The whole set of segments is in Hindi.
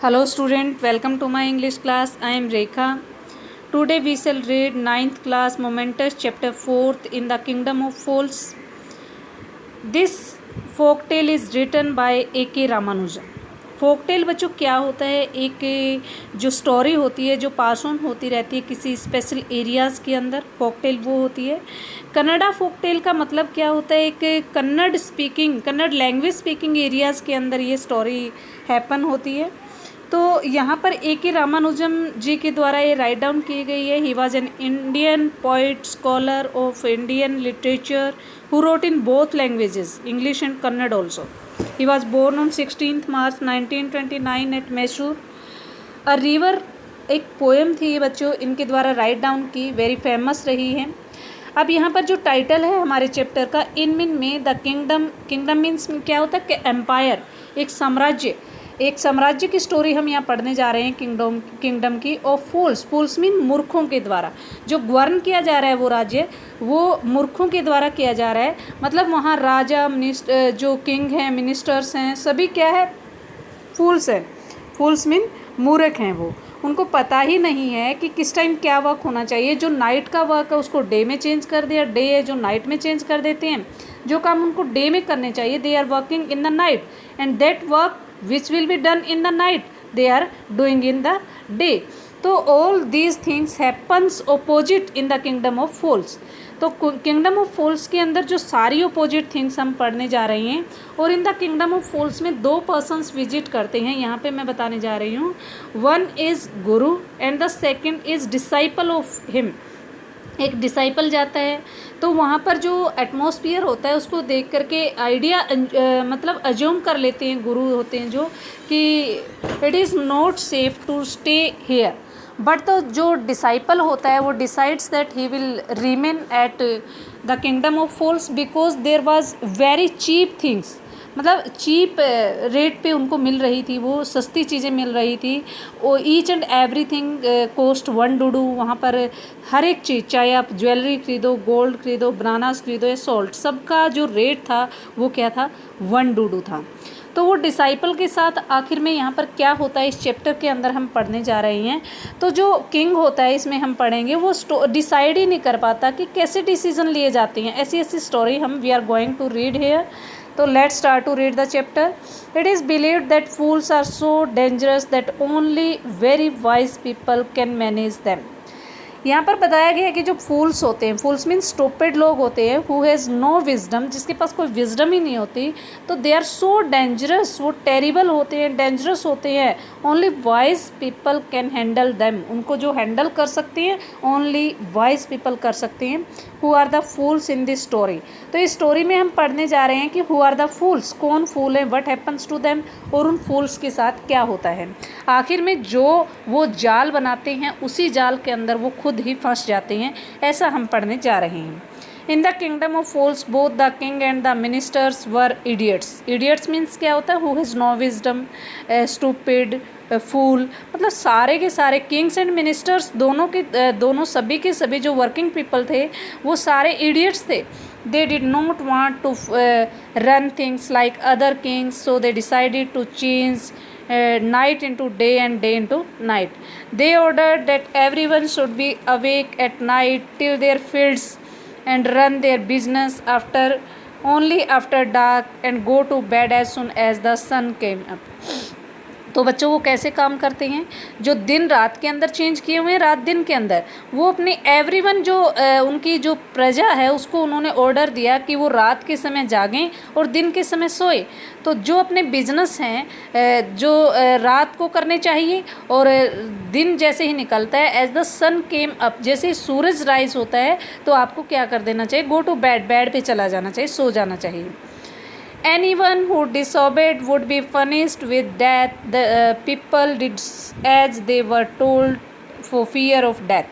Hello student, welcome to my English class. I am Rekha. Today we shall read 9th class Momentous chapter 4th in the Kingdom of Fools. This folk tale is written by A.K. Ramanujan. Folk tale बच्चों क्या होता है? एक जो स्टोरी होती है जो पास ऑन होती रहती है किसी स्पेशल एरियाज़ के अंदर, फोक टेल वो होती है। कन्नड़ा फोक टेल का मतलब क्या होता है? एक कन्नड़ लैंग्वेज स्पीकिंग एरियाज़ के अंदर ये स्टोरी हैपन होती है। तो यहाँ पर A.K. रामानुजम जी के द्वारा ये राइट डाउन की गई है। He was an Indian poet, scholar of Indian literature who wrote in both languages, English and Kannada also. He was born on 16th March 1929 at Mysore. A river एक पोएम थी बच्चों, इनके द्वारा राइट डाउन की, वेरी फेमस रही है। अब यहाँ पर जो टाइटल है हमारे चैप्टर का, इन मीन में द किंगडम मीन्स क्या होता है कि एम्पायर, एक साम्राज्य की स्टोरी हम यहाँ पढ़ने जा रहे हैं किंगडम की। ऑफ फूल्स मीन मूर्खों के द्वारा जो गवर्न किया जा रहा है, वो राज्य वो मूर्खों के द्वारा किया जा रहा है। मतलब वहाँ राजा जो किंग हैं, मिनिस्टर्स हैं, सभी क्या है? फूल्स हैं। फूल्स मीन मूर्ख हैं। वो उनको पता ही नहीं है कि किस टाइम क्या वर्क होना चाहिए। जो नाइट का वर्क है उसको डे में चेंज कर दिया, डे है जो नाइट में चेंज कर देते हैं। जो काम उनको डे में करने चाहिए, they are working in the night, and that work which will be done in the night they are doing in the day. तो all these things happens opposite in the kingdom of fools. तो किंगडम ऑफ फूल्स के अंदर जो सारी अपोजिट थिंग्स हम पढ़ने जा रहे हैं, और इन द किंगडम ऑफ फूल्स में दो पर्सन्स विजिट करते हैं। यहाँ पे मैं बताने जा रही हूँ, one is Guru and the second is disciple of him. एक डिसाइपल जाता है तो वहाँ पर जो एटमॉस्फियर होता है उसको देख करके आइडिया मतलब अज्यूम कर लेते हैं, गुरु होते हैं जो, कि it is not safe to stay here. But तो जो डिसाइपल होता है वो decides that he will remain at the kingdom of fools because there was very cheap things. मतलब चीप रेट पे उनको मिल रही थी, वो सस्ती चीज़ें मिल रही थी। वो ईच एंड एवरीथिंग कोस्ट $1 वहाँ पर हर एक चीज़, चाहे आप ज्वेलरी खरीदो, गोल्ड खरीदो, बनानास खरीदो या सॉल्ट, सबका जो रेट था वो क्या था? $1 था। तो वो डिसाइपल के साथ आखिर में यहाँ पर क्या होता है इस चैप्टर के अंदर हम पढ़ने जा रहे हैं। तो जो किंग होता है इसमें हम पढ़ेंगे, वो डिसाइड ही नहीं कर पाता कि कैसे डिसीजन लिए जाते हैं। ऐसी स्टोरी हम we are going to read here. तो let's start to read the chapter. It is believed that fools are so dangerous that only very wise people can manage them. यहाँ पर बताया गया है कि जो फूल्स होते हैं, फूल्स मीन स्टूपिड लोग होते हैं, हु हैज़ नो विजडम, जिसके पास कोई विजडम ही नहीं होती, तो दे आर सो डेंजरस, वो टेरिबल होते हैं, डेंजरस होते हैं। Only wise people can handle them, उनको जो हैंडल कर सकते हैं ओनली वाइज पीपल कर सकते हैं। Who are the fools in this story. तो इस स्टोरी में हम पढ़ने जा रहे हैं कि हु आर द फूल्स, कौन फूल है, व्हाट हैपन्स टू देम, और उन फूल्स के साथ क्या होता है। आखिर में जो वो जाल बनाते हैं उसी जाल के अंदर वो खुद ही फंस जाते हैं। ऐसा हम पढ़ने जा रहे हैं। In the kingdom of fools both the king and the ministers were idiots. Idiots means क्या होता है? Who has no wisdom, stupid, fool. मतलब सारे के सारे किंग्स एंड मिनिस्टर्स दोनों सभी के सभी जो वर्किंग पीपल थे वो सारे इडियट्स थे। They did not want to run things like other kings, so they decided to change night into day and day into night. They ordered that everyone should be awake at night till their fields and run their business only after dark and go to bed as soon as the sun came up. तो बच्चों वो कैसे काम करते हैं? जो दिन रात के अंदर चेंज किए हुए हैं, रात दिन के अंदर, वो अपने एवरीवन जो उनकी जो प्रजा है उसको उन्होंने ऑर्डर दिया कि वो रात के समय जागें और दिन के समय सोए। तो जो अपने बिजनेस हैं जो रात को करने चाहिए, और दिन जैसे ही निकलता है, as the sun came up, जैसे ही सूरज राइज होता है तो आपको क्या कर देना चाहिए? गो टू बेड पे चला जाना चाहिए, सो जाना चाहिए। Anyone who disobeyed would be punished with death. The people did as they were told for fear of death.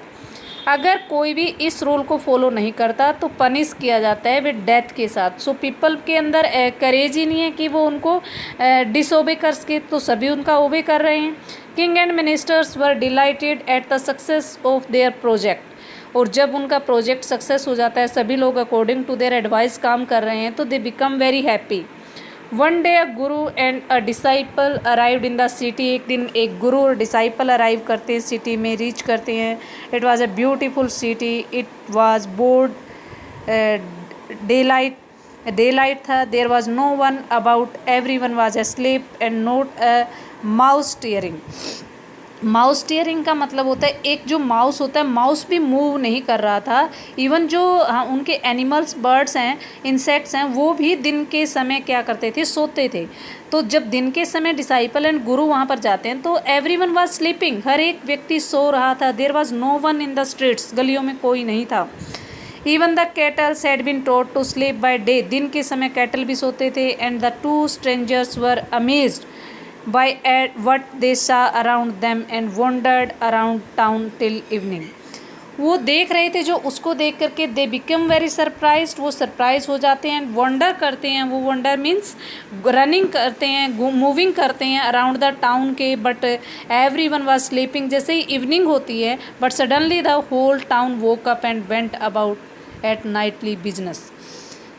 अगर कोई भी इस रूल को फॉलो नहीं करता तो पनिश किया जाता है विद डेथ के साथ। सो पीपल के अंदर करेज ही नहीं है कि वो उनको डिसोबे कर सके, तो सभी उनका ओबे कर रहे हैं। King and ministers were dilated at the success of their project. और जब उनका प्रोजेक्ट सक्सेस हो जाता है, सभी लोग अकॉर्डिंग टू देयर एडवाइस काम कर रहे हैं, तो they become very happy. One day a guru and a disciple arrived in the city. एक दिन एक गुरु और डिसाइपल अराइव करते हैं, सिटी में रीच करते हैं। It was a beautiful city, it was broad, daylight था। There was no one about, every one was asleep and not a mouse stirring. Mouse stirring का मतलब होता है एक जो माउस होता है, माउस भी मूव नहीं कर रहा था। इवन जो उनके एनिमल्स, बर्ड्स हैं, इंसेक्ट्स हैं, वो भी दिन के समय क्या करते थे, सोते थे। तो जब दिन के समय डिसाइपल एंड गुरु वहाँ पर जाते हैं तो एवरीवन वाज स्लीपिंग, हर एक व्यक्ति सो रहा था। There was no one in the streets, गलियों में कोई नहीं था। Even the cattles had been taught to sleep by day, दिन के समय कैटल भी सोते थे। And the two strangers were amazed by at what they saw around them and wandered around town till evening। वो देख रहे थे जो उसको देख करके दे बिकम वेरी सरप्राइज्ड, वो सरप्राइज हो जाते हैं। वंडर करते हैं, वो वंडर मीन्स रनिंग करते हैं, मूविंग करते हैं अराउंड द टाउन के। But every one was sleeping, जैसे ही इवनिंग होती है but suddenly the whole town woke up and went about at nightly business.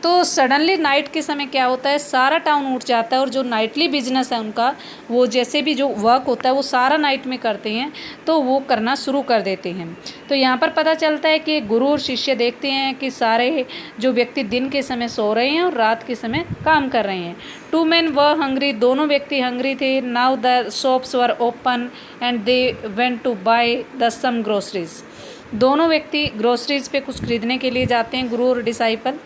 तो सडनली नाइट के समय क्या होता है, सारा टाउन उठ जाता है और जो नाइटली बिजनेस है उनका, वो जैसे भी जो वर्क होता है वो सारा नाइट में करते हैं, तो वो करना शुरू कर देते हैं। तो यहाँ पर पता चलता है कि गुरु और शिष्य देखते हैं कि सारे जो व्यक्ति दिन के समय सो रहे हैं और रात के समय काम कर रहे हैं। टू मैन वर हंग्री, दोनों व्यक्ति हंग्री थे। Now the shops were open and they went to buy the some groceries. दोनों व्यक्ति ग्रोसरीज पे कुछ खरीदने के लिए जाते हैं, गुरु और disciple.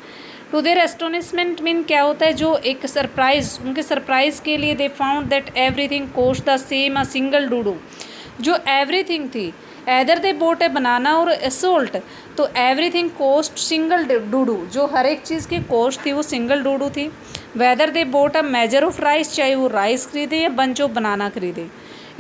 To their astonishment mean क्या होता है, जो एक सरप्राइज, उनके सरप्राइज के लिए they found that everything cost the same a single duddu. जो एवरीथिंग थी, एदर दे बोट ए बनाना और सोल्ट, तो एवरीथिंग कोस्ट सिंगल डूडू, जो हर एक चीज़ की कॉस्ट थी वो सिंगल डूडू थी। Whether they both a measure of rice, चाहे वो राइस खरीदे या बंच ऑफ बनाना खरीदे।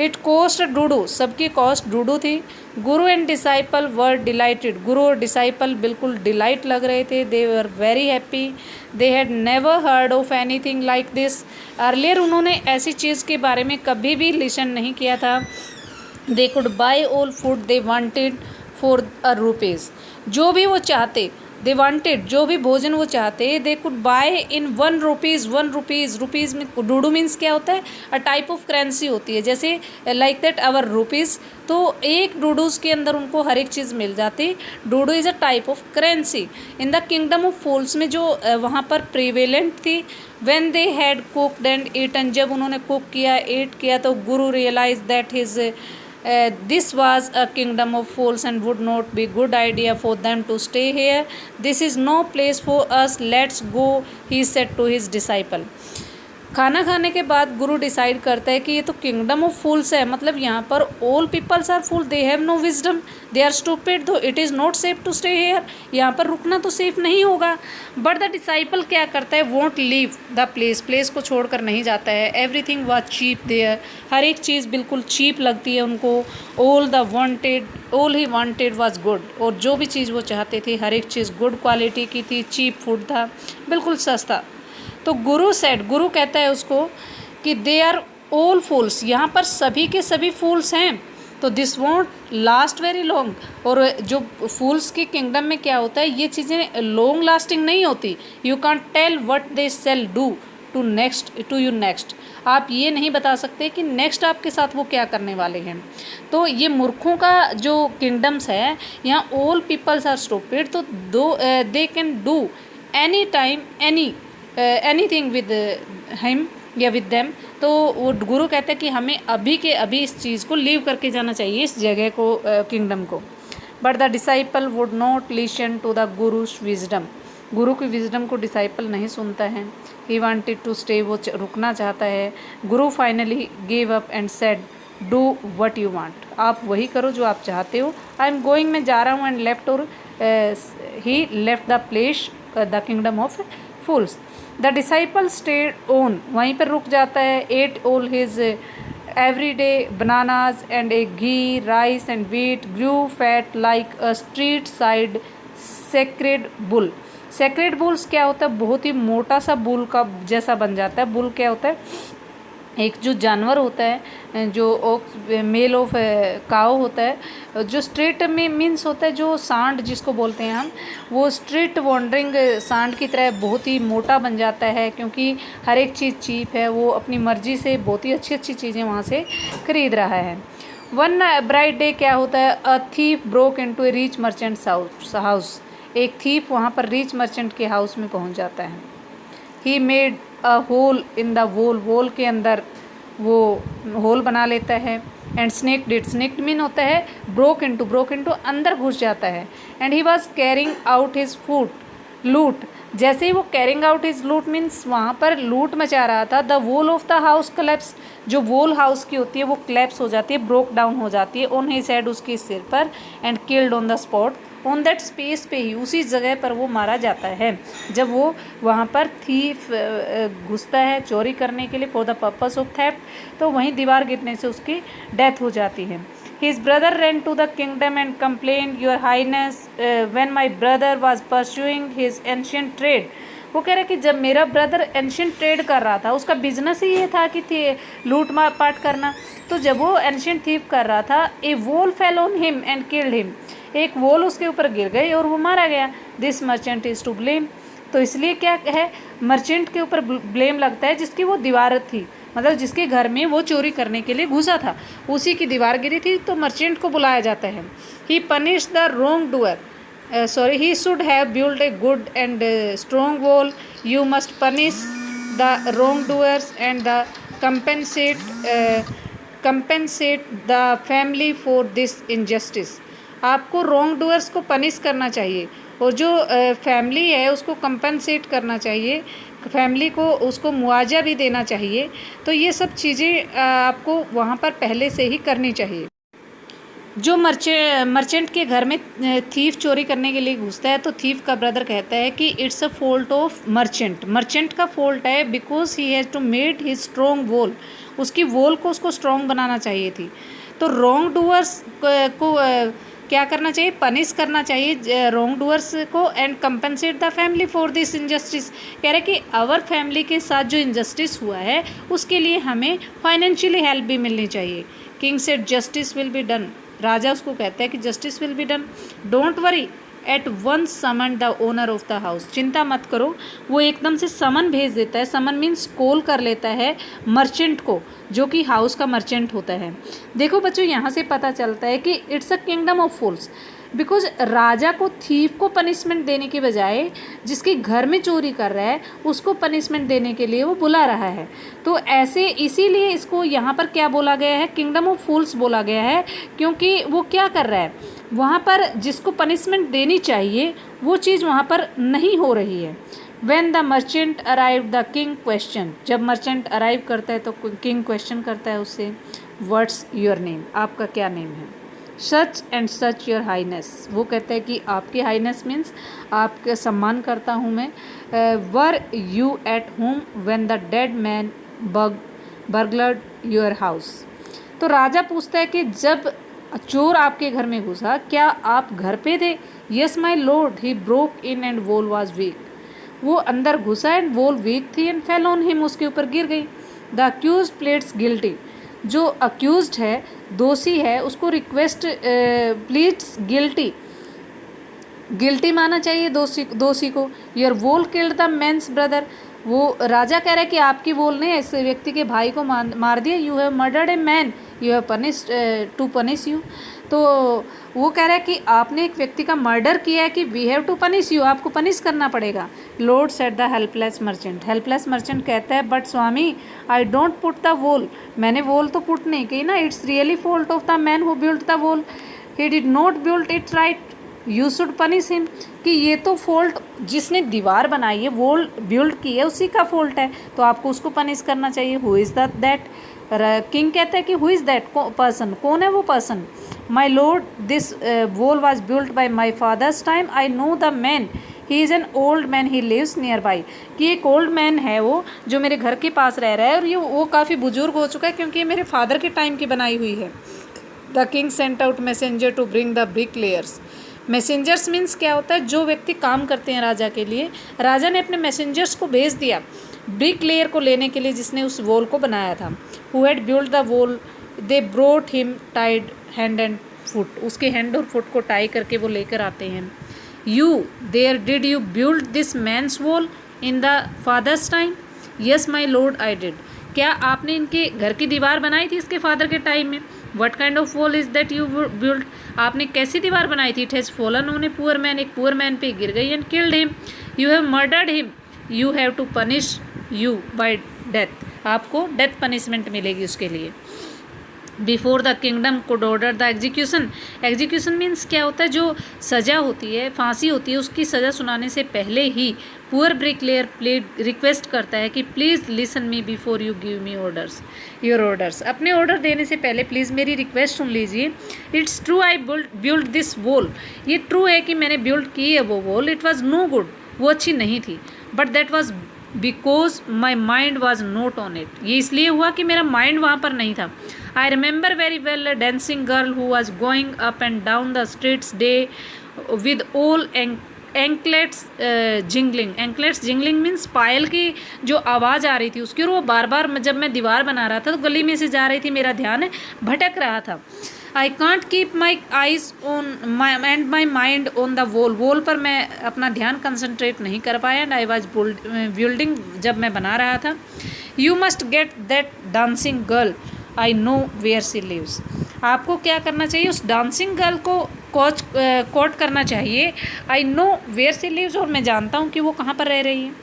इट कोस्ट डूडू, सबकी कॉस्ट डूडू थी। गुरु एंड डिसाइपल वर डिलाइटेड, गुरु और डिसाइपल बिल्कुल डिलाइट लग रहे थे। They were very happy, they had never heard of anything like this. Earlier उन्होंने ऐसी चीज़ के बारे में कभी भी लिसन नहीं किया था। They could bye all food they wanted for a rupees, जो भी वो चाहते, दे वांटेड, जो भी भोजन वो चाहते, they could bye in 1 rupees. 1 rupees, rupees में डूडू मीन्स क्या होता है, अ टाइप ऑफ करेंसी होती है, जैसे लाइक दैट आवर रुपीज़। तो एक डूडूज़ के अंदर उनको हर एक चीज़ मिल जाती। Duddu is a type of currency in the kingdom of fools में, जो वहाँ पर प्रिवेलेंट थी। When they had cooked and eaten, जब उन्होंने कुक किया, ईट किया, तो guru realise that his this was a kingdom of fools and would not be good idea for them to stay here. This is no place for us, let's go, he said to his disciple। खाना खाने के बाद गुरु डिसाइड करता है कि ये तो किंगडम ऑफ फूल्स है, मतलब यहाँ पर all peoples are fool, they have no wisdom, they are stupid, though it is not safe to stay here, यहाँ पर रुकना तो सेफ नहीं होगा। बट द डिसाइपल क्या करता है, won't leave the place, place को छोड़कर नहीं जाता है। एवरीथिंग वाज चीप देयर, हर एक चीज़ बिल्कुल चीप लगती है उनको। All he wanted was good, और जो भी चीज़ वो चाहते थे हर एक चीज़ गुड क्वालिटी की थी, चीप फूड था, बिल्कुल सस्ता। तो गुरु सेड, गुरु कहता है उसको कि दे आर ऑल फूल्स, यहाँ पर सभी के सभी फूल्स हैं, तो this want last very long. और जो फूल्स के किंगडम में क्या होता है, ये चीज़ें लॉन्ग लास्टिंग नहीं होती। You can tell what they sell do to you next, आप ये नहीं बता सकते कि नेक्स्ट आपके साथ वो क्या करने वाले हैं। तो ये मूर्खों का जो किंगडम्स है, यहाँ ऑल पीपल्स आर स्टूपिड, तो they can do any time anything with him या विद देम। तो वो गुरु कहते हैं कि हमें अभी के अभी इस चीज़ को लीव करके जाना चाहिए, इस जगह को, किंगडम को। But the disciple would not listen to the guru's wisdom, guru की विजडम को डिसाइपल नहीं सुनता है। ही वांटेड टू स्टे, वो रुकना चाहता है। गुरु finally gave up and said do what you want, आप वही करो जो आप चाहते हो। आई एम गोइंग, मैं जा रहा हूँ। एंड लेफ्ट, और he left the place, the kingdom of fools. The disciple stayed on, वहीं पर रुक जाता है। Ate all his everyday bananas and a ghee, rice and wheat, grew fat like a street side sacred bull. Sacred bulls क्या होता है, बहुत ही मोटा सा बुल का जैसा बन जाता है। बुल क्या होता है, एक जो जानवर होता है जो मेल ऑफ काव होता है, जो स्ट्रीट में मीन्स होता है जो सांड जिसको बोलते हैं हम, वो स्ट्रीट वॉन्डरिंग सांड की तरह बहुत ही मोटा बन जाता है, क्योंकि हर एक चीज़ चीप है, वो अपनी मर्ज़ी से बहुत ही अच्छी अच्छी चीज़ें वहाँ से खरीद रहा है। वन ब्राइट डे क्या होता है, a thief broke into A rich merchants house. एक थीफ वहाँ पर रिच मर्चेंट के हाउस में पहुँच जाता है। He made a hole in the wall के अंदर वो होल बना लेता है। एंड स्नेक मीन होता है ब्रोक इनटू अंदर घुस जाता है। And he was carrying out his लूट। जैसे ही वो कैरिंग आउट हिज लूट मीन्स वहाँ पर लूट मचा रहा था, the wall of the house collapse, जो वॉल हाउस की होती है वो क्लैप्स हो जाती है, ब्रोक डाउन हो जाती है ऑन हिज हेड, उसके सिर पर। And killed on the spot, on that space पे ही, उसी जगह पर वो मारा जाता है जब वो वहाँ पर थीफ घुसता है चोरी करने के लिए for the purpose of theft, तो वहीं दीवार गिरने से उसकी डेथ हो जाती है। His brother ran to the kingdom and complained, Your Highness, when my brother was pursuing his ancient trade. वो कह रहा है कि जब मेरा ब्रदर एंशियंट ट्रेड कर रहा था, उसका बिजनेस ही ये था कि लूट पाट करना, तो जब वो एंशियंट थीफ कर रहा था, a wall fell on him and killed him, एक वॉल उसके ऊपर गिर गई और वो मारा गया। This merchant is to blame, तो इसलिए क्या है, मर्चेंट के ऊपर ब्लेम लगता है जिसकी वो दीवार थी, मतलब जिसके घर में वो चोरी करने के लिए घुसा था, उसी की दीवार गिरी थी, तो मर्चेंट को बुलाया जाता है। He punish the wrong doer, he should have build a good and strong wall, you must punish the wrong doers and the compensate the family for this injustice. आपको रोंग डूअर्स को पनिश करना चाहिए और जो फैमिली है उसको कंपनसेट करना चाहिए, फैमिली को उसको मुआवजा भी देना चाहिए। तो ये सब चीज़ें आपको वहाँ पर पहले से ही करनी चाहिए। जो मर्चेंट के घर में थीफ चोरी करने के लिए घुसता है, तो थीफ का ब्रदर कहता है कि it's a fault of merchant का फॉल्ट है, because he has to made his strong wall, उसकी वॉल को उसको स्ट्रॉन्ग बनाना चाहिए थी। तो रॉन्ग डूअर्स को क्या करना चाहिए, पनिश करना चाहिए रॉन्ग डूअर्स को, and compensate the family for this injustice. कह रहे कि आवर फैमिली के साथ जो इनजस्टिस हुआ है उसके लिए हमें फाइनेंशियली हेल्प भी मिलनी चाहिए। King said justice will be done, राजा उसको कहता है कि justice will be done. Don't worry, at once summon the owner of the house, चिंता मत करो, वो एकदम से समन भेज देता है। समन मीन्स कॉल कर लेता है मर्चेंट को, जो कि हाउस का मर्चेंट होता है। देखो बच्चों, यहाँ से पता चलता है कि it's a kingdom of fools, because राजा को थीफ को पनिशमेंट देने के बजाय जिसके घर में चोरी कर रहा है उसको पनिशमेंट देने के लिए वो बुला रहा है। तो ऐसे इसीलिए इसको यहाँ पर क्या बोला गया है, किंगडम ऑफ फूल्स बोला गया है, क्योंकि वो क्या कर रहा है, वहाँ पर जिसको पनिशमेंट देनी चाहिए वो चीज़ वहाँ पर नहीं हो रही है। When the merchant arrived, the king question, जब मर्चेंट अराइव करता है तो किंग क्वेश्चन करता है उससे, व्हाट्स योर नेम, आपका क्या नेम है। Such and such your highness, वो कहता है कि आपकी हाइनेस मीन्स आपका सम्मान करता हूँ मैं। Were you at home when the dead man burgled your house, तो राजा पूछता है कि जब चोर आपके घर में घुसा क्या आप घर पे थे। Yes my lord, he broke in and wall was weak, वो अंदर घुसा एंड वॉल वीक थी एंड फेल ऑन हिम, उसके ऊपर गिर गई। द अक्यूज प्लेड्स गिल्टी, जो अक्यूज्ड है, दोषी है, उसको रिक्वेस्ट प्लीड्स गिल्टी माना चाहिए दोषी को। Your wall killed the man's brother, वो राजा कह रहा है कि आपकी वॉल ने इस व्यक्ति के भाई को मार दिया। You have murdered a man, you have punished to punish you, तो वो कह रहा है कि आपने एक व्यक्ति का मर्डर किया है कि we have to punish you, आपको पनिश करना पड़ेगा। Lord said the helpless merchant कहता है बट स्वामी I don't put the wall, मैंने वॉल तो पुट नहीं की ना, it's really fault of the man who build the wall, he did not build it right, you should punish him, कि ये तो फॉल्ट जिसने दीवार बनाई है, वॉल बिल्ड की है, उसी का फॉल्ट है, तो आपको उसको पनिश करना चाहिए। हु इज़ दैट, किंग कहता है कि हु इज़ दैट पर्सन, कौन है वो person. My lord this wall was built by my father's time, I know the man, he is an old man, he lives near by, कि एक ओल्ड मैन है वो जो मेरे घर के पास रह रहा है और ये वो काफ़ी बुजुर्ग हो चुका है क्योंकि ये मेरे फादर के टाइम की बनाई हुई है। The king sent out messenger to bring the brick layers, messengers means क्या होता है, जो व्यक्ति काम करते हैं राजा के लिए, राजा ने अपने मैसेंजर्स को भेज दिया ब्रिक लेयर को लेने के लिए जिसने उस वॉल को बनाया था, who had build the wall, they brought him tied hand and foot, उसके हैंड और फुट को टाई करके वो लेकर आते हैं। You there did you build this man's wall in the father's time, yes my lord I did, क्या आपने इनके घर की दीवार बनाई थी इसके फादर के टाइम में। What kind of wall is that you build, आपने कैसी दीवार बनाई थी। It has fallen on a poor man, एक पुअर मैन पे गिर गई and killed him. You have murdered him, you have to punish you by death, आपको डेथ पनिशमेंट मिलेगी उसके लिए। Before the kingdom could order the execution, execution means क्या होता है, जो सज़ा होती है, फांसी होती है, उसकी सज़ा सुनाने से पहले ही पुअर ब्रिकलेयर प्लीड रिक्वेस्ट करता है कि please listen me before you give me orders, your orders, अपने ऑर्डर देने से पहले प्लीज़ मेरी रिक्वेस्ट सुन लीजिए। It's true I build this wall, ये ट्रू है कि मैंने बिल्ड की है वो wall, it was no good, वो अच्छी नहीं थी, but that was because my mind was not on it, ये इसलिए हुआ कि मेरा माइंड वहाँ पर नहीं था। I remember very well a dancing girl who was going up and down the streets day with all anklets jingling, anklets jingling means पायल की जो आवाज़ आ रही थी उसकी, और वो बार बार जब मैं दीवार बना रहा था तो गली में से जा रही थी, मेरा ध्यान भटक रहा था। I can't keep my eyes on and my mind on the wall, wall पर मैं अपना ध्यान कंसनट्रेट नहीं कर पाया, एंड आई वॉज बिल्डिंग, जब मैं बना रहा था। You must get that dancing girl, I know where she lives, आपको क्या करना चाहिए, उस डांसिंग गर्ल को कोट करना चाहिए। I know where she lives, और मैं जानता हूँ कि वो कहाँ पर रह रही है।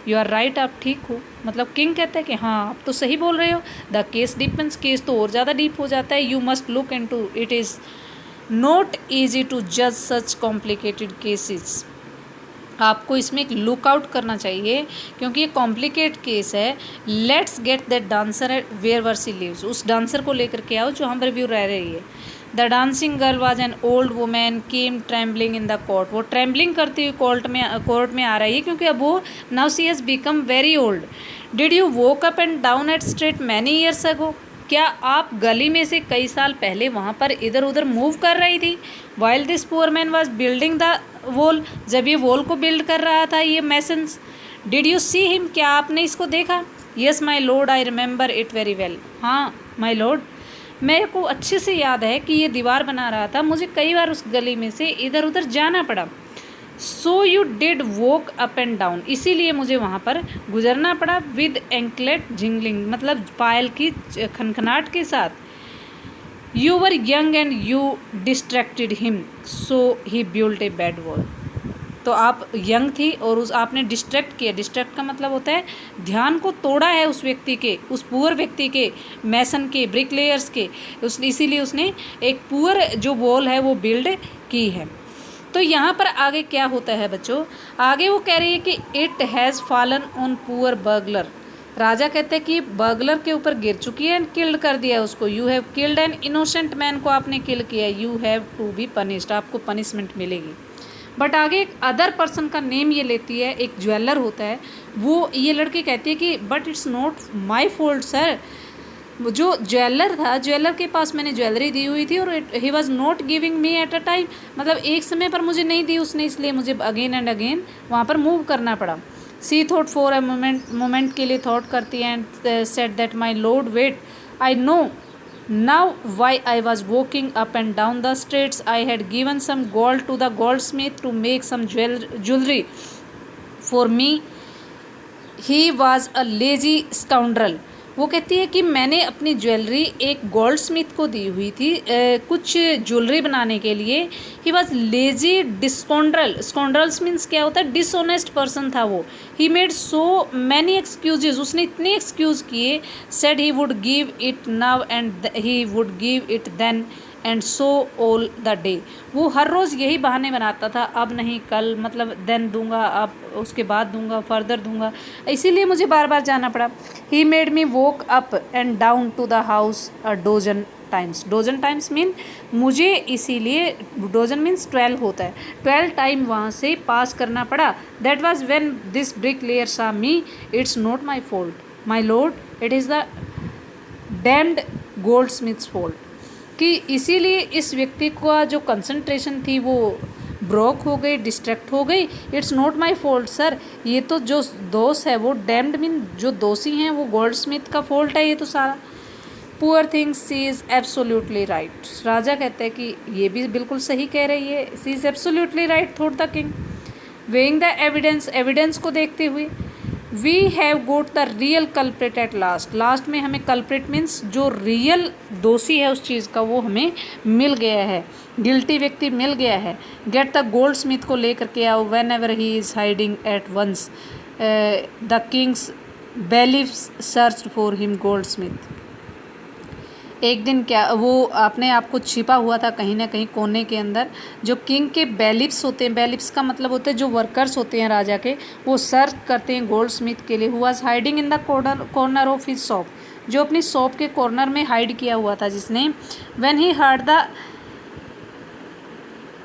यू आर राइट, आप ठीक हो, मतलब किंग कहता है कि हाँ आप तो सही बोल रहे हो। द केस डिपेंड्स, केस तो और ज़्यादा डीप हो जाता है। You must look into it, is not easy to जज सच कॉम्प्लिकेटेड केसेस, आपको इसमें एक लुकआउट करना चाहिए क्योंकि ये कॉम्प्लिकेट केस है। Let's get that dancer where were she lives, उस डांसर को लेकर के आओ जो हम रिव्यू रह रही है। The dancing girl was an old women came trembling in the court, वो ट्रैम्बलिंग करती हुई कोर्ट में आ रही है क्योंकि अब वो now she has become very old. Did you walk up and down at street many years ago, क्या आप गली में से कई साल पहले वहाँ पर इधर उधर मूव कर रही थी। While this poor man was building the wall, जब ये वॉल को बिल्ड कर रहा था ये masons. Did you see him, क्या आपने इसको देखा। Yes my lord I remember it very well, हाँ माई लॉर्ड मेरे को अच्छे से याद है कि ये दीवार बना रहा था, मुझे कई बार उस गली में से इधर उधर जाना पड़ा। So you did walk up and down, इसीलिए मुझे वहाँ पर गुजरना पड़ा। विद एंकलेट जिंगलिंग, मतलब पायल की खनखनाट के साथ। You were young and you distracted him so he built a bad wall, तो आप यंग थी और उस आपने डिस्ट्रैक्ट किया, डिस्ट्रैक्ट का मतलब होता है ध्यान को तोड़ा है उस व्यक्ति के, उस पुअर व्यक्ति के, मैसन के, ब्रिकलेयर्स के, इसीलिए उसने एक पुअर जो वॉल है वो बिल्ड की है। तो यहाँ पर आगे क्या होता है बच्चों, आगे वो कह रही है कि it has fallen on poor burglar, राजा कहते हैं कि बर्गलर के ऊपर गिर चुकी है एंड किल्ड कर दिया उसको। You have killed an innocent man, को आपने किल किया, you have to be punished, आपको पनिशमेंट मिलेगी। बट आगे एक अदर पर्सन का नेम ये लेती है, एक ज्वेलर होता है, वो ये लड़की कहती है कि but it's not my fault sir, जो ज्वेलर था, ज्वेलर के पास मैंने ज्वेलरी दी हुई थी और he was not giving me at a time, मतलब एक समय पर मुझे नहीं दी उसने, इसलिए मुझे अगेन एंड अगेन वहाँ पर मूव करना पड़ा। She thought for a moment के लिए थॉट करती है and said that my lord wait, I know now why I was walking up and down the streets, I had given some gold to the goldsmith to make some jewellery for me, he was a lazy scoundrel. वो कहती है कि मैंने अपनी ज्वेलरी एक गोल्ड स्मिथ को दी हुई थी कुछ ज्वेलरी बनाने के लिए। He was lazy scoundrel, scoundrels means क्या होता है, डिसऑनेस्ट पर्सन था वो। He made so many excuses, उसने इतने एक्सक्यूज़ किए। Said he would give it now and he would give it then and so all the day, वो हर रोज़ यही बहाने बनाता था, अब नहीं कल, मतलब देन दूंगा, अब उसके बाद दूंगा, फर्दर दूंगा, इसीलिए मुझे बार बार जाना पड़ा। He made me walk up and down to the house a dozen times, dozen times mean मुझे, इसीलिए डोजन मीन्स 12 होता है, 12 टाइम वहाँ से पास करना पड़ा। That was when this brick layer saw me, it's not my fault my lord, it is the damned goldsmith's fault, कि इसीलिए इस व्यक्ति का जो कंसंट्रेशन थी वो ब्रोक हो गई, डिस्ट्रैक्ट हो गई, it's not my fault sir. ये तो जो दोष है वो डैम्ड मीन जो दोषी हैं वो गोल्डस्मिथ का फॉल्ट है ये तो सारा। Poor things she is absolutely right. राजा कहते हैं कि ये भी बिल्कुल सही कह रही है, she is absolutely right thought the king. Weighing the evidence, evidence को देखते हुए, we have got the real culprit at last. Last में हमें कल्प्रिट मीन्स जो रियल दोषी है उस चीज़ का वो हमें मिल गया है, गिल्टी व्यक्ति मिल गया है। गेट द गोल्ड स्मिथ को लेकर के आओ। Whenever he is hiding at once the king's bailiffs search for him goldsmith स्मिथ। एक दिन क्या वो अपने आप को छिपा हुआ था कहीं ना कहीं कोने के अंदर। जो किंग के बैलिप्स होते हैं, बैलिप्स का मतलब होता है जो वर्कर्स होते हैं राजा के, वो सर्च करते हैं गोल्ड स्मिथ के लिए। Who was hiding in the corner of his shop, जो अपनी शॉप के कॉर्नर में हाइड किया हुआ था जिसने। When he heard the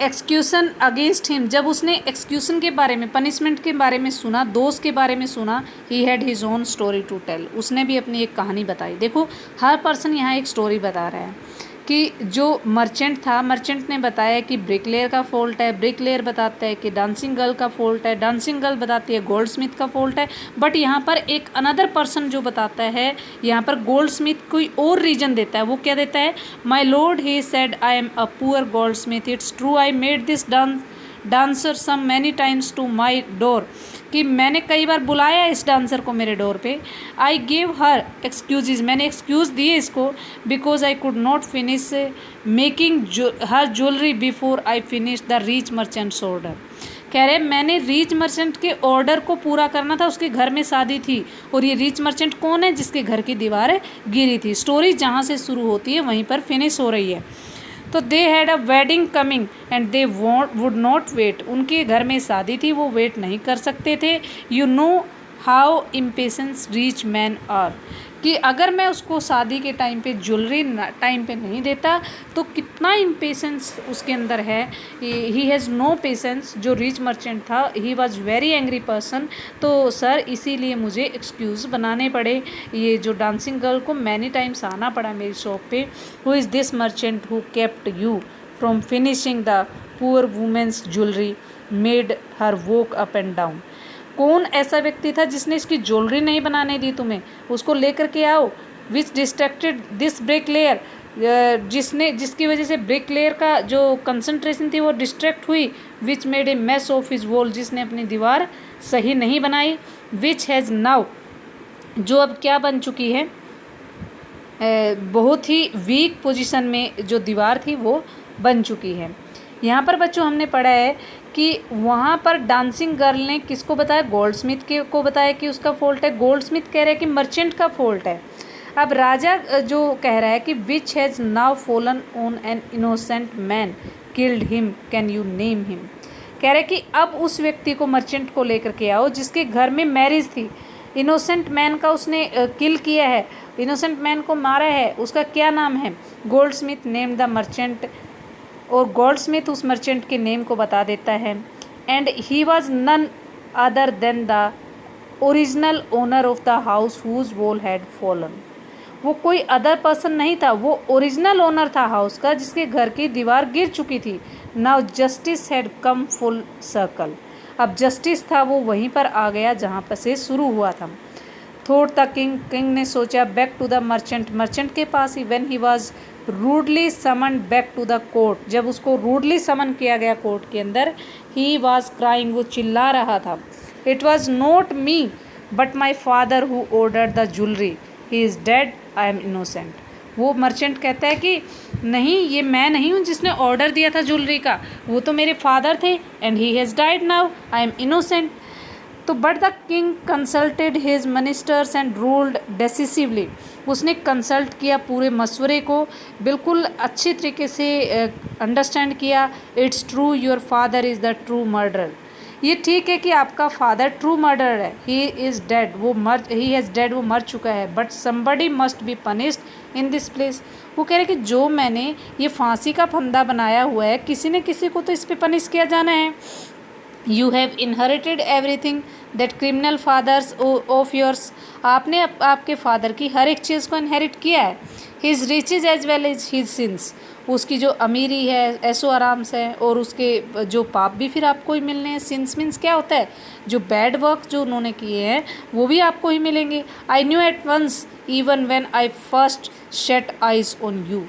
execution against him, जब उसने एक्सक्यूशन के बारे में, पनिशमेंट के बारे में सुना, दोष के बारे में सुना, he had his own story to tell, उसने भी अपनी एक कहानी बताई। देखो हर पर्सन यहाँ एक स्टोरी बता रहा है कि जो मर्चेंट था, मर्चेंट ने बताया कि ब्रिकलेयर का फॉल्ट है, ब्रिकलेयर बताता है कि डांसिंग गर्ल का फॉल्ट है, डांसिंग गर्ल बताती है गोल्ड स्मिथ का फॉल्ट है। बट यहाँ पर एक अनदर पर्सन जो बताता है, यहाँ पर गोल्ड स्मिथ कोई और रीजन देता है। वो क्या देता है? My lord he said I am a poor goldsmith, it's true I made this dancer some many times to my door, कि मैंने कई बार बुलाया इस डांसर को मेरे डोर पे। आई गिव हर एक्सक्यूजेज, मैंने एक्सक्यूज़ दिए इसको, because I could not finish making her jewellery before I finish the reach merchants order. कह रहे मैंने रीच मर्चेंट के ऑर्डर को पूरा करना था, उसके घर में शादी थी, और ये रीच मर्चेंट कौन है? जिसके घर की दीवार गिरी थी। स्टोरी जहाँ से शुरू होती है वहीं पर फिनिश हो रही है। तो they had a wedding coming and they would not wait, उनके घर में शादी थी, वो वेट नहीं कर सकते थे। You know how impatience rich man are, कि अगर मैं उसको शादी के टाइम पे ज्वेलरी टाइम पे नहीं देता तो कितना इम्पेशेंस उसके अंदर है। He has no patience. जो रिच मर्चेंट था he was very angry person. तो सर इसीलिए मुझे एक्सक्यूज़ बनाने पड़े, ये जो डांसिंग गर्ल को मैनी टाइम्स आना पड़ा मेरी शॉप पे। Who is this merchant who kept you from finishing the poor women's jewellery made her walk up and down. कौन ऐसा व्यक्ति था जिसने इसकी ज्वेलरी नहीं बनाने दी तुम्हें? उसको लेकर के आओ। विच डिस्ट्रैक्टेड दिस ब्रेक लेयर, जिसकी वजह से ब्रेक लेयर का जो कंसंट्रेशन थी वो डिस्ट्रैक्ट हुई। Which made a mass of his wall, जिसने अपनी दीवार सही नहीं बनाई। विच हैज़ नाउ, जो अब क्या बन चुकी है, बहुत ही वीक पोजीशन में जो दीवार थी वो बन चुकी है। यहाँ पर बच्चों हमने पढ़ा है कि वहाँ पर डांसिंग गर्ल ने किसको बताया? गोल्ड स्मिथ को बताया कि उसका फॉल्ट है। गोल्ड स्मिथ कह रहा है कि मर्चेंट का फॉल्ट है। अब राजा जो कह रहा है कि which has now fallen on an innocent man killed him, can you name him. कह रहा है कि अब उस व्यक्ति को, मर्चेंट को लेकर के आओ जिसके घर में मैरिज थी। इनोसेंट मैन का उसने किल किया है, इनोसेंट मैन को मारा है, उसका क्या नाम है? Goldsmith name the merchant, और गोल्ड स्मिथ उस मर्चेंट के नेम को बता देता है। And he was none other than the original owner of the house whose wall had fallen. वो कोई अदर पर्सन नहीं था, वो ओरिजिनल ओनर था हाउस का जिसके घर की दीवार गिर चुकी थी। Now justice had come full circle, अब जस्टिस था वो वहीं पर आ गया जहाँ पर से शुरू हुआ था। थॉट द किंग, किंग ने सोचा, back to the merchant, merchant के पास ही। When he was rudely summon back to the court, जब उसको रूडली समन किया गया कोर्ट के अंदर। ही वाज क्राइंग, वो चिल्ला रहा था। It was not me but my father who order the jewellery, he is dead, I am innocent. वो मर्चेंट कहता है कि नहीं, ये मैं नहीं हूँ जिसने ऑर्डर दिया था ज्वेलरी का, वो तो मेरे फादर थे, and he has died now, I am innocent. तो but the king consulted his ministers and ruled decisively, उसने कंसल्ट किया, पूरे मशवरे को बिल्कुल अच्छी तरीके से अंडरस्टैंड किया। It's true your father is the true murderer, ये ठीक है कि आपका फादर ट्रू मर्डरर है। He is dead, he has dead, वो मर चुका है। But somebody must be punished in this place, वो कह रहे कि जो मैंने ये फांसी का फंदा बनाया हुआ है, किसी न किसी को तो इस पर पनिश किया जाना है। You have inherited everything that criminal fathers of yours, आपने आपके फादर की हर एक चीज़ को इनहेरिट किया है। His riches as well as his sins, उसकी जो अमीरी है, ऐशो आराम से है, और उसके जो पाप भी फिर आपको ही मिलने हैं। सिंस मीन्स क्या होता है, जो बैड वर्क जो उन्होंने किए हैं वो भी आपको ही मिलेंगे। I knew at once even when I first set eyes on you,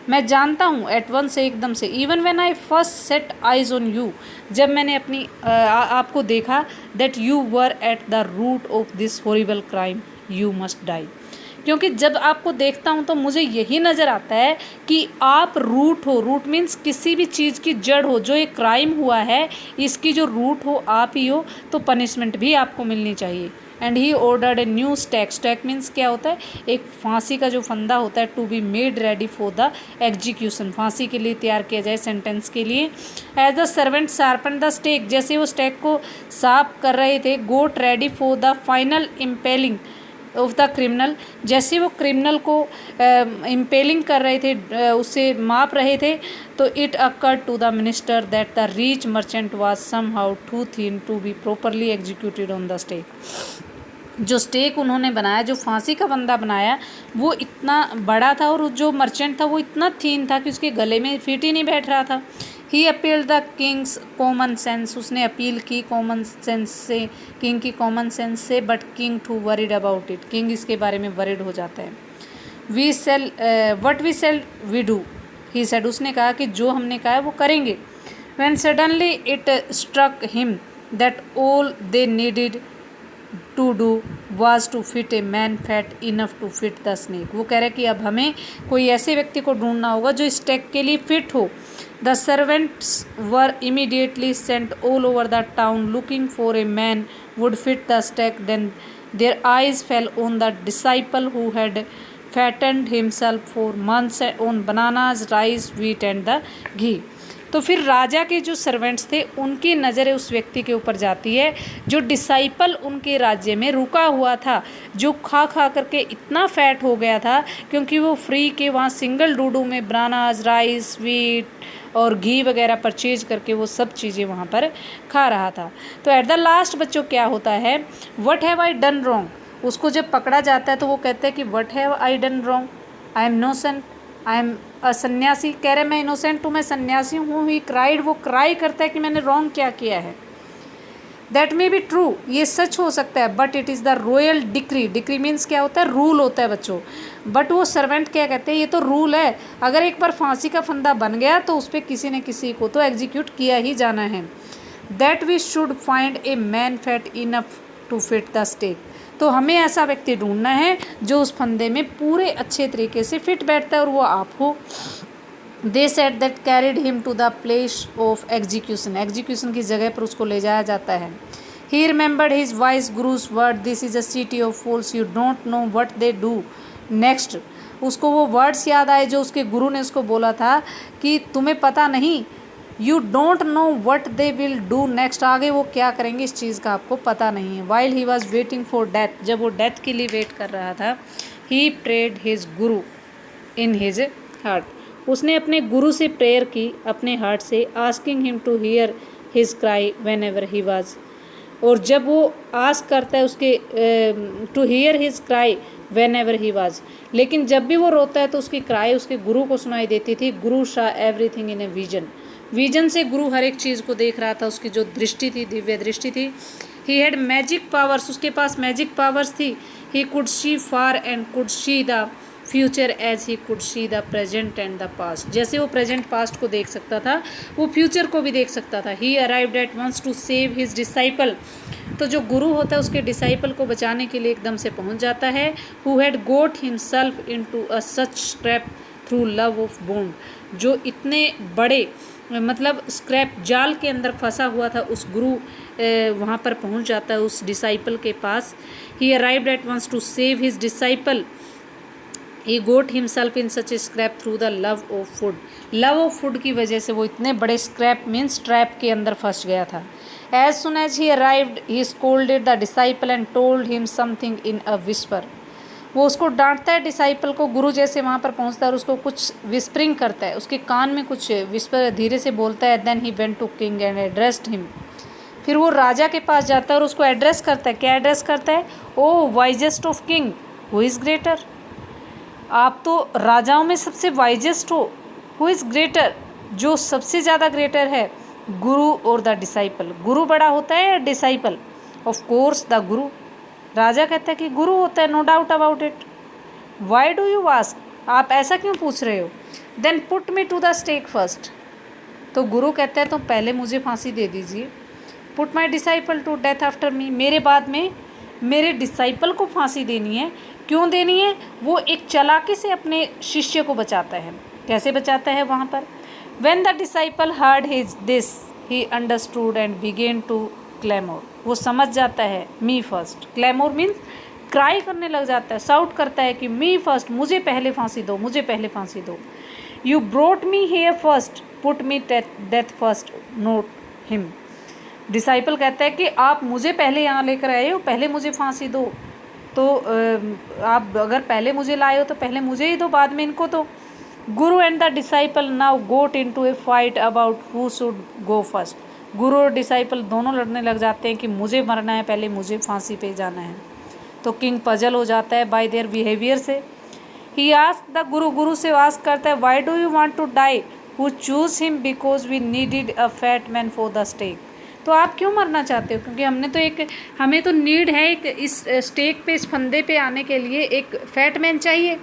मैं जानता हूँ एट वंस से एकदम से, even when I first set eyes on you, जब मैंने अपनी आपको देखा, that you were at the root of this horrible crime, you must die, क्योंकि जब आपको देखता हूँ तो मुझे यही नज़र आता है कि आप रूट हो। रूट मीन्स किसी भी चीज़ की जड़ हो, जो ये क्राइम हुआ है इसकी जो रूट हो आप ही हो, तो पनिशमेंट भी आपको मिलनी चाहिए। And he ordered a new stack, stack means क्या होता है, एक फांसी का जो फंदा होता है, to be made ready for the execution, फांसी के लिए तैयार किया जाए, सेंटेंस के लिए। As the servant sharpen the stake, जैसे वो स्टैक को साफ कर रहे थे, got ready for the final impaling of the criminal, जैसे वो क्रिमिनल को इम्पेलिंग कर रहे थे, उससे माप रहे थे, तो it occur to the minister that the rich merchant was somehow too thin to be properly executed on the stake. जो स्टेक उन्होंने बनाया, जो फांसी का बंदा बनाया, वो इतना बड़ा था, और जो मर्चेंट था वो इतना थीन था कि उसके गले में फिट ही नहीं बैठ रहा था। He appealed the king's common sense, उसने अपील की कॉमन सेंस से, किंग की कॉमन सेंस से, but king too worried about it, king इसके बारे में वरीड हो जाता है। We sell what we sell we do, he said, उसने कहा कि जो हमने कहा है वो करेंगे। When suddenly it struck him that all they needed to do was to fit a man fat enough to fit the snake, वो कह रहे कि अब हमें कोई ऐसे व्यक्ति को ढूंढना होगा जो स्टेक के लिए फिट हो। The servants were immediately sent all over the town looking for a man would fit the stake, then their eyes fell on the disciple who had fattened himself for months on bananas, rice, wheat and the ghee. तो फिर राजा के जो सर्वेंट्स थे उनकी नज़रें उस व्यक्ति के ऊपर जाती है जो डिसाइपल उनके राज्य में रुका हुआ था, जो खा खा करके इतना फैट हो गया था क्योंकि वो फ्री के वहाँ सिंगल डूडू में बनानाज, राइस, व्हीट और घी वगैरह परचेज करके वो सब चीज़ें वहाँ पर खा रहा था। तो एट द लास्ट बच्चों क्या होता है, what have I done wrong, उसको जब पकड़ा जाता है तो वो कहते हैं कि what have I done wrong, I am innocent, I am सन्यासी, कह रहे मैं इनोसेंट हूँ, मैं सन्यासी हूँ। ही क्राइड, वो क्राई करता है कि मैंने रॉन्ग क्या किया है। दैट मे बी ट्रू, ये सच हो सकता है, but it is the royal decree, decree means क्या होता है, रूल होता है बच्चों। बट वो सर्वेंट क्या कहते हैं, ये तो रूल है, अगर एक बार फांसी का फंदा बन गया तो उस पर किसी न किसी को तो एग्जीक्यूट किया ही जाना है। That we should find a man fat enough to fit the stake, तो हमें ऐसा व्यक्ति ढूंढना है जो उस फंदे में पूरे अच्छे तरीके से फिट बैठता है, और वो आप हो। They said that carried him to the place of execution, execution की जगह पर उसको ले जाया जाता है। He remembered his wise guru's word, this is a city of fools, you don't know what they do next, उसको वो वर्ड्स याद आए जो उसके गुरु ने उसको बोला था कि तुम्हें पता नहीं, you don't know what they will do next, आगे वो क्या करेंगे इस चीज़ का आपको पता नहीं है। While he was waiting for death, जब वो डेथ के लिए वेट कर रहा था, ही prayed his Guru in his heart, उसने अपने गुरु से प्रेयर की अपने हार्ट से, asking him to hear his cry whenever he was, और जब वो आस्क करता है उसके to hear his cry whenever he was, लेकिन जब भी वो रोता है तो उसकी क्राई उसके गुरु को सुनाई देती थी। गुरु शा everything in a vision, vision से गुरु हर एक चीज़ को देख रहा था, उसकी जो दृष्टि थी दिव्य दृष्टि थी। ही हैड मैजिक पावर्स, उसके पास मैजिक पावर्स थी। He could see far and could see the future as he could see the present and the past, जैसे वो प्रेजेंट पास्ट को देख सकता था वो फ्यूचर को भी देख सकता था। He arrived at once to save his disciple, तो जो गुरु होता है उसके डिसाइपल को बचाने के लिए एकदम से पहुंच जाता है। Who had got himself into a such scrap through love of bond, जो इतने बड़े मतलब स्क्रैप जाल के अंदर फंसा हुआ था, उस गुरु वहाँ पर पहुँच जाता है उस डिसाइपल के पास। He arrived at once to save his disciple, he got himself in such a scrape through the love of food, love of food की वजह से वो इतने बड़े स्क्रैप मीन्स ट्रैप के अंदर फंस गया था। As soon as he arrived he scolded the disciple and told him something in a whisper, वो उसको डांटता है डिसाइपल को, गुरु जैसे वहाँ पर पहुँचता है और उसको कुछ विस्परिंग करता है, उसके कान में कुछ विस्पर धीरे से बोलता है। Then he went to king and addressed him, फिर वो राजा के पास जाता है और उसको एड्रेस करता है। क्या एड्रेस करता है, O wisest of king who is greater, आप तो राजाओं में सबसे वाइजेस्ट हो। हु इज़ ग्रेटर, जो सबसे ज़्यादा ग्रेटर है, गुरु और द डिसाइपल। गुरु बड़ा होता है या डिसाइपल? ऑफ कोर्स द गुरु। राजा कहता है कि गुरु होता है, no doubt about it. Why do you ask, आप ऐसा क्यों पूछ रहे हो? Then put me to the stake first. तो गुरु कहता है तो पहले मुझे फांसी दे दीजिए। Put my disciple to death after me, मेरे बाद में मेरे डिसाइपल को फांसी देनी है। क्यों देनी है? वो एक चालाकी से अपने शिष्य को बचाता है। कैसे बचाता है वहाँ पर? When the disciple heard this, he understood and began to clamor. वो समझ जाता है मी फर्स्ट। क्लैमोर मीन्स क्राई करने लग जाता है, साउट करता है कि मी फर्स्ट, मुझे पहले फांसी दो, मुझे पहले फांसी दो। You brought me here first, put me death first, note him. Disciple कहता है कि आप मुझे पहले यहाँ लेकर आए हो, पहले मुझे फांसी दो। तो आप अगर पहले मुझे लाए हो तो पहले मुझे ही दो, बाद में इनको दो। Guru and the disciple now got into a fight about who should go first. गुरु और डिसाइपल दोनों लड़ने लग जाते हैं कि मुझे मरना है, पहले मुझे फांसी पे जाना है। तो किंग पजल हो जाता है बाय देयर बिहेवियर से। ही आस्क द गुरु, गुरु से आस्क करता है why do you want to die? Who choose him because we needed a fat man for the stake. तो आप क्यों मरना चाहते हो? क्योंकि हमें तो नीड है एक इस स्टेक पे, इस फंदे पे आने के लिए एक फैट मैन चाहिए।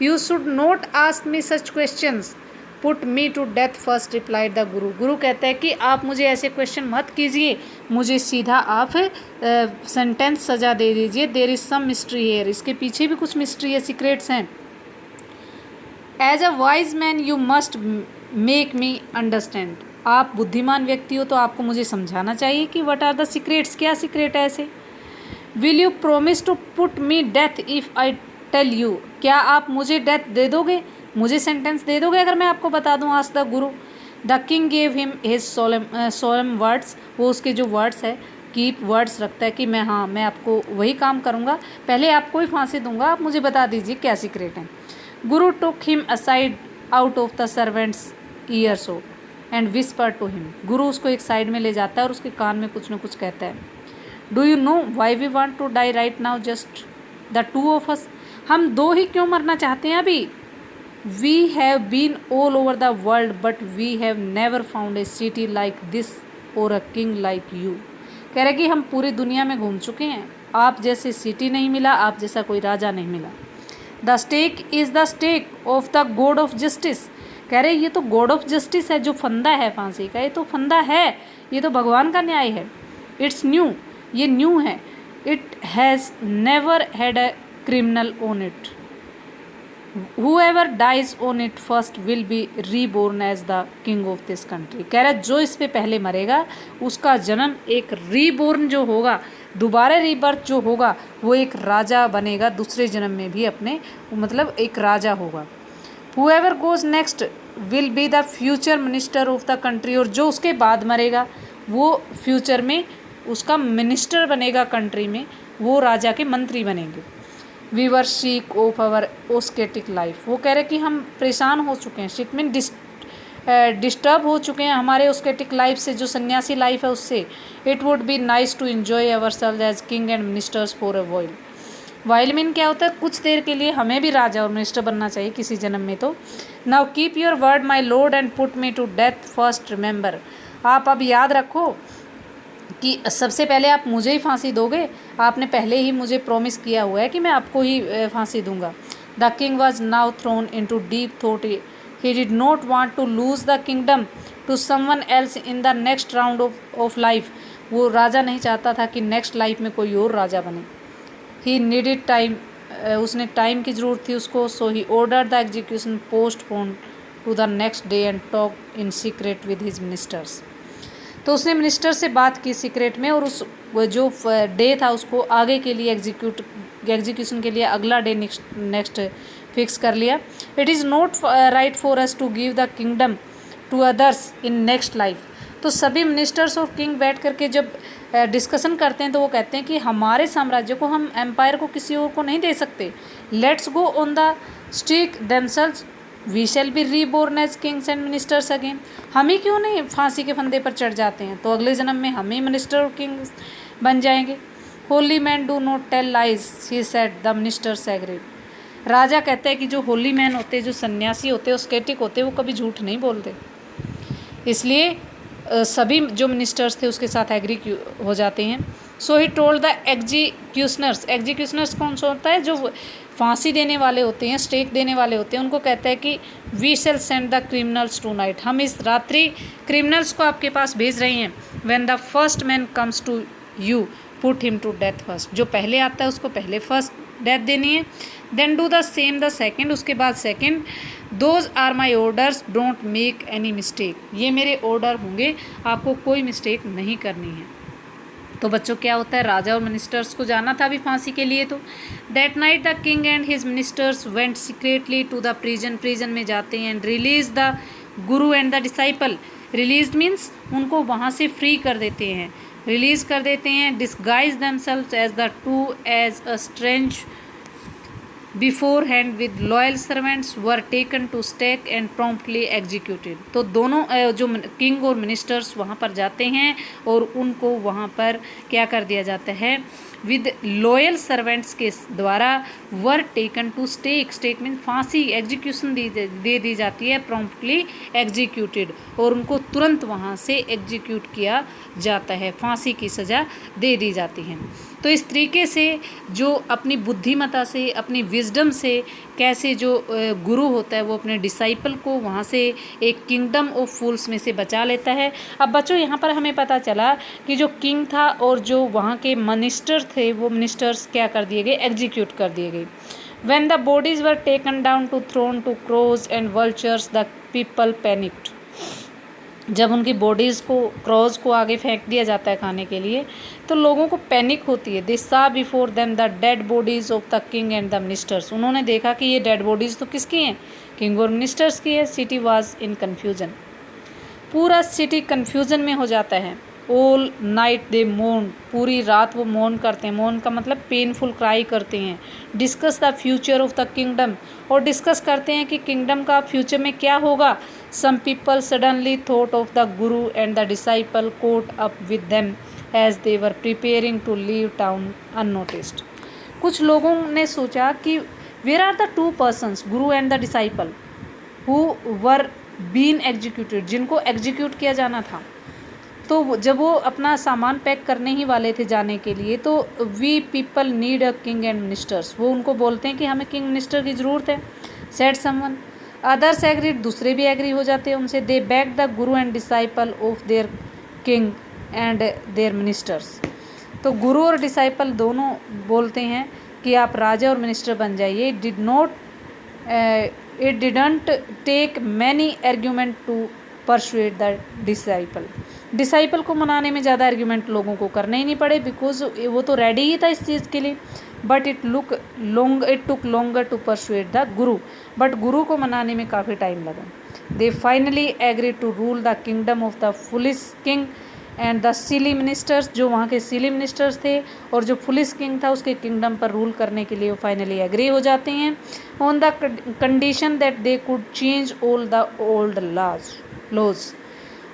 You should not ask me such questions, put me to death first, replied the guru. गुरु कहता है कि आप मुझे ऐसे क्वेश्चन मत कीजिए, मुझे सीधा आप सेंटेंस सजा दे दीजिए। There is some mystery here, इसके पीछे भी कुछ मिस्ट्री है, सीक्रेट्स हैं। As a wise man you must make me understand. आप बुद्धिमान व्यक्ति हो तो आपको मुझे समझाना चाहिए कि व्हाट आर द सीक्रेट्स, क्या सीक्रेट है ऐसे। Will you promise to put me death if I tell you, क्या आप मुझे डेथ दे दोगे, मुझे सेंटेंस दे दोगे अगर मैं आपको बता दूँ? Ask the guru. The king gave him his solemn words, वो उसके जो वर्ड्स है, कीप वर्ड्स रखता है कि मैं आपको वही काम करूँगा, पहले आपको ही फांसी दूंगा, आप मुझे बता दीजिए क्या सीक्रेट है। Guru took him aside out of the servants earshot and whisper to him. गुरु उसको एक साइड में ले जाता है और उसके कान में कुछ न कुछ कहता है। Do you know why we want to die right now just the two of us? हम दो ही क्यों मरना चाहते हैं अभी? We have been all over the world but we have never found a city like this और अ किंग लाइक यू। कह रहे कि हम पूरी दुनिया में घूम चुके हैं, आप जैसे सिटी नहीं मिला, आप जैसा कोई राजा नहीं मिला। The stake is the stake of the god of justice. कह रहे ये तो गॉड ऑफ जस्टिस है, जो फंदा है फांसी का, ये तो फंदा है, ये तो भगवान का न्याय है। इट्स न्यू, ये न्यू है। It has never had a criminal on it. Whoever dies on it first will be reborn as the king of this country. कह रहा है जो इस पे पहले मरेगा उसका जन्म एक रीबोर्न जो होगा, दोबारा रीबर्थ जो होगा, वो एक राजा बनेगा, दूसरे जन्म में भी अपने मतलब एक राजा होगा। Whoever goes next will be the future minister of the country, और जो उसके बाद मरेगा वो फ्यूचर में उसका मिनिस्टर बनेगा कंट्री में, वो राजा के मंत्री बनेंगे। We were sick of our ascetic life. वो कह रहे कि हम परेशान हो चुके हैं, सीक मीन डिस्टर्ब हो चुके हैं हमारे ओस्केटिक लाइफ से, जो सन्यासी लाइफ है उससे। It would be nice to enjoy ourselves as king and ministers for a while. While mean क्या होता है? कुछ देर के लिए हमें भी राजा और मिनिस्टर बनना चाहिए किसी जन्म में। तो now keep your word my lord and put me to death first, remember. आप अब याद रखो कि सबसे पहले आप मुझे ही फांसी दोगे, आपने पहले ही मुझे प्रॉमिस किया हुआ है कि मैं आपको ही फांसी दूंगा। The king was now thrown into deep thought. He did not want to lose the kingdom to someone else in the next round of life. वो राजा नहीं चाहता था कि नेक्स्ट लाइफ में कोई और राजा बने। ही नीडेड टाइम, उसने टाइम की ज़रूरत थी उसको। So he order the execution postpone to the next day and talk in secret with his ministers. तो उसने मिनिस्टर से बात की सीक्रेट में, और उस जो डे था उसको आगे के लिए एग्जीक्यूशन के लिए अगला डे नेक्स्ट फिक्स कर लिया। It is not right for us to give the kingdom to others in next life. तो सभी मिनिस्टर्स और किंग बैठ करके जब डिस्कशन करते हैं तो वो कहते हैं कि हमारे साम्राज्य को, हम एम्पायर को किसी और को नहीं दे सकते। Let's go on the stick themselves, we shall be reborn as kings and ministers again. हम ही क्यों नहीं फांसी के फंदे पर चढ़ जाते हैं, तो अगले जन्म में हम ही मिनिस्टर और किंग्स बन जाएंगे। Holy man do not tell lies, he said. The ministers agreed. राजा कहता है कि जो होली मैन होते हैं, जो सन्यासी होते हैं, स्केटिक होते हैं, वो कभी झूठ नहीं बोलते। इसलिए सभी जो मिनिस्टर्स थे उसके साथ एग्री हो जाते हैं। सो ही टोल्ड द एग्जीक्यूशनर्स कौन सा होता है, जो फांसी देने वाले होते हैं, स्टेक देने वाले होते हैं, उनको कहता है कि we shall send the criminals tonight, हम इस रात्रि क्रिमिनल्स को आपके पास भेज रहे हैं। When the first man comes to you put him to death first, जो पहले आता है उसको पहले फर्स्ट डेथ देनी है। Then do the same the second, उसके बाद second. Those are my orders, don't make any mistake, ये मेरे ऑर्डर होंगे, आपको कोई मिस्टेक नहीं करनी है। तो बच्चों क्या होता है, राजा और मिनिस्टर्स को जाना था अभी फांसी के लिए। तो that night the king and his ministers went secretly to the prison में जाते हैं, and release the guru and the disciple. Release means उनको वहाँ से फ्री कर देते हैं, रिलीज कर देते हैं। Disguise themselves as the two as a strange beforehand with loyal servants were taken to stake and promptly executed। तो दोनों जो किंग और मिनिस्टर्स वहाँ पर जाते हैं और उनको वहाँ पर क्या कर दिया जाता है, विद लॉयल सर्वेंट्स के द्वारा were taken to stake mean फांसी, एग्जीक्यूशन दे दी जाती है, प्रॉम्प्टली एग्जीक्यूटेड, और उनको तुरंत वहाँ से एग्जीक्यूट किया जाता है, फांसी की सज़ा दे दी जाती है। तो इस तरीके से जो अपनी बुद्धिमता से, अपनी विजडम से कैसे जो गुरु होता है वो अपने डिसाइपल को वहाँ से एक किंगडम ऑफ फूल्स में से बचा लेता है। अब बच्चों यहाँ पर हमें पता चला कि जो किंग था और जो वहाँ के मिनिस्टर थे वो मिनिस्टर्स क्या कर दिए गए, एग्जीक्यूट कर दिए गए। When the bodies were taken down to thrown to crows and vultures the people panicked. जब उनकी बॉडीज़ को, क्रॉज को आगे फेंक दिया जाता है खाने के लिए, तो लोगों को पैनिक होती है। दे सा before them the dead bodies of the king and the ministers. उन्होंने देखा कि ये डेड बॉडीज़ तो किसकी हैं, किंग और मिनिस्टर्स की है। सिटी वाज इन कन्फ्यूजन, पूरा सिटी कन्फ्यूजन में हो जाता है। ऑल नाइट दे मोर्न, पूरी रात वो मोर्न करते हैं। मोर्न का मतलब पेनफुल क्राई करते हैं। Discuss the future of the kingdom, और डिस्कस करते हैं कि किंगडम का फ्यूचर में क्या होगा। Some people suddenly thought of the guru and the disciple caught up with them as they were preparing to leave town unnoticed. कुछ लोगों ने सोचा कि where are the two persons, guru and the disciple, who were been executed, जिनको एग्जीक्यूट किया जाना था। तो जब वो अपना सामान पैक करने ही वाले थे जाने के लिए, तो we people need a king and ministers, वो उनको बोलते हैं कि हमें किंग मिनिस्टर की ज़रूरत है। सेड समवन, अदर्स एग्रीड, दूसरे भी एग्री हो जाते हैं उनसे। They back the guru and disciple of their king and their ministers. तो गुरु और डिसाइपल दोनों बोलते हैं कि आप राजा और मिनिस्टर बन जाइए। It didn't take many argument to persuade the disciple को मनाने में ज़्यादा आर्ग्यूमेंट लोगों को करने ही नहीं पड़े, बिकॉज वो तो रेडी ही था इस चीज़ के लिए। But it took longer to persuade the guru, but गुरु को मनाने में काफ़ी टाइम लगा। They finally agree to rule the kingdom of the foolish king and the silly ministers, जो वहाँ के सिली मिनिस्टर्स थे और जो फुलिश किंग था उसके किंगडम पर रूल करने के लिए वो फाइनली एग्री हो जाते हैं। On the condition that they could change all the old laws.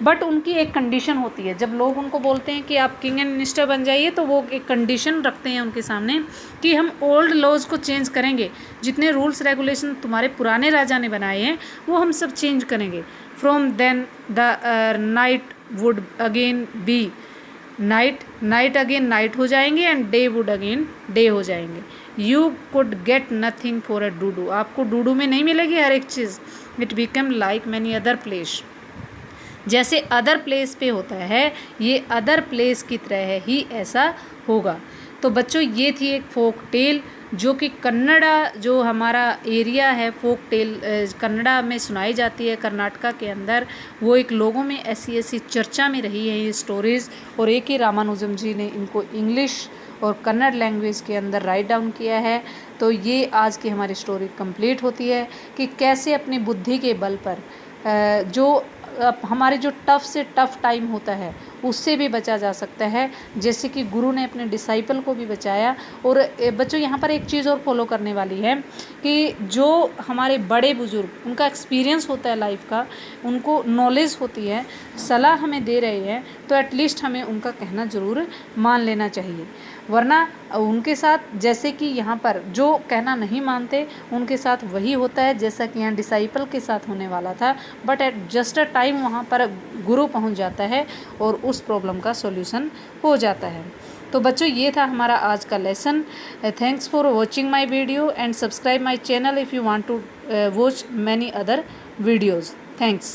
But उनकी एक कंडीशन होती है, जब लोग उनको बोलते हैं कि आप किंग एंड मिनिस्टर बन जाइए, तो वो एक कंडीशन रखते हैं उनके सामने कि हम ओल्ड लॉज को चेंज करेंगे, जितने रूल्स रेगुलेशन तुम्हारे पुराने राजा ने बनाए हैं वो हम सब चेंज करेंगे। From then the night would again be night again night हो जाएंगे, and day would again day हो जाएंगे। You could get nothing for a duddu, आपको डूडू में नहीं मिलेगी हर एक चीज़। It become like many other place, जैसे अदर प्लेस पे होता है ये अदर प्लेस की तरह ही ऐसा होगा। तो बच्चों ये थी एक फोक टेल जो कि कन्नड़ा जो हमारा एरिया है, फोक टेल कन्नड़ा में सुनाई जाती है कर्नाटका के अंदर। वो एक लोगों में ऐसी ऐसी चर्चा में रही है ये स्टोरीज़, और एक ही रामानुजम जी ने इनको इंग्लिश और कन्नड़ लैंग्वेज के अंदर राइट डाउन किया है। तो ये आज की हमारी स्टोरी कंप्लीट होती है कि कैसे अपनी बुद्धि के बल पर जो हमारे जो टफ़ से टफ़ टाइम होता है उससे भी बचा जा सकता है, जैसे कि गुरु ने अपने डिसाइपल को भी बचाया। और बच्चों यहाँ पर एक चीज़ और फॉलो करने वाली है कि जो हमारे बड़े बुजुर्ग, उनका एक्सपीरियंस होता है लाइफ का, उनको नॉलेज होती है, सलाह हमें दे रहे हैं, तो एटलीस्ट हमें उनका कहना ज़रूर मान लेना चाहिए। वरना उनके साथ, जैसे कि यहाँ पर जो कहना नहीं मानते उनके साथ वही होता है जैसा कि यहाँ डिसाइपल के साथ होने वाला था, but at just a time वहाँ पर गुरु पहुँच जाता है और उस प्रॉब्लम का सॉल्यूशन हो जाता है। तो बच्चों ये था हमारा आज का lesson. Thanks for watching my video and subscribe my channel if you want to watch many other videos. Thanks.